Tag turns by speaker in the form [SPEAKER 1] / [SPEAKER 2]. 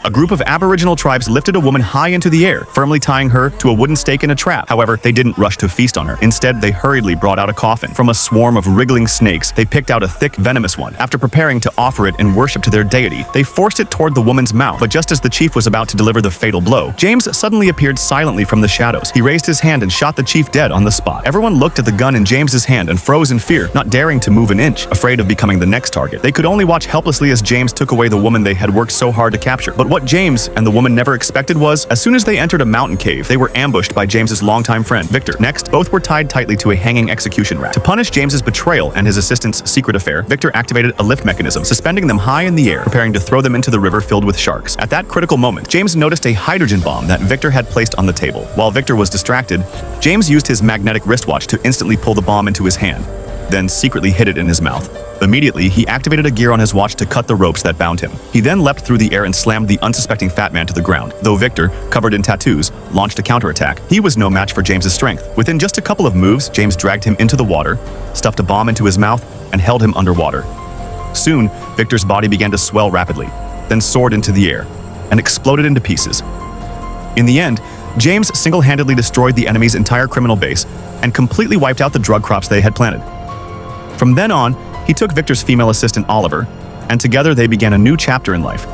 [SPEAKER 1] A group of Aboriginal tribes lifted a woman high into the air, firmly tying her to a wooden stake in a trap. However, they didn't rush to feast on her. Instead, they hurriedly brought out a coffin. From a swarm of wriggling snakes, they picked out a thick, venomous one. After preparing to offer it in worship to their deity, they forced it toward the woman's mouth. But just as the chief was about to deliver the fatal blow, James suddenly appeared silently from the shadows. He raised his hand and shot the chief dead on the spot. Everyone looked at the gun in James's hand and froze in fear, not daring to move an inch, afraid of becoming the next target. They could only watch helplessly as James took away the woman they had worked so hard to capture. But what James and the woman never expected was, as soon as they entered a mountain cave, they were ambushed by James's longtime friend, Victor. Next, both were tied tightly to a hanging execution rack. To punish James's betrayal and his assistant's secret affair, Victor activated a lift mechanism, suspending them high in the air, preparing to throw them into the river filled with sharks. At that critical moment, James noticed a hydrogen bomb that Victor had placed on the table. While Victor was distracted, James used his magnetic wristwatch to instantly pull the bomb into his hand, then secretly hid it in his mouth. Immediately, he activated a gear on his watch to cut the ropes that bound him. He then leapt through the air and slammed the unsuspecting fat man to the ground. Though Victor, covered in tattoos, launched a counterattack, he was no match for James's strength. Within just a couple of moves, James dragged him into the water, stuffed a bomb into his mouth, and held him underwater. Soon, Victor's body began to swell rapidly, then soared into the air, and exploded into pieces. In the end, James single-handedly destroyed the enemy's entire criminal base and completely wiped out the drug crops they had planted. From then on, he took Victor's female assistant Oliver, and together they began a new chapter in life.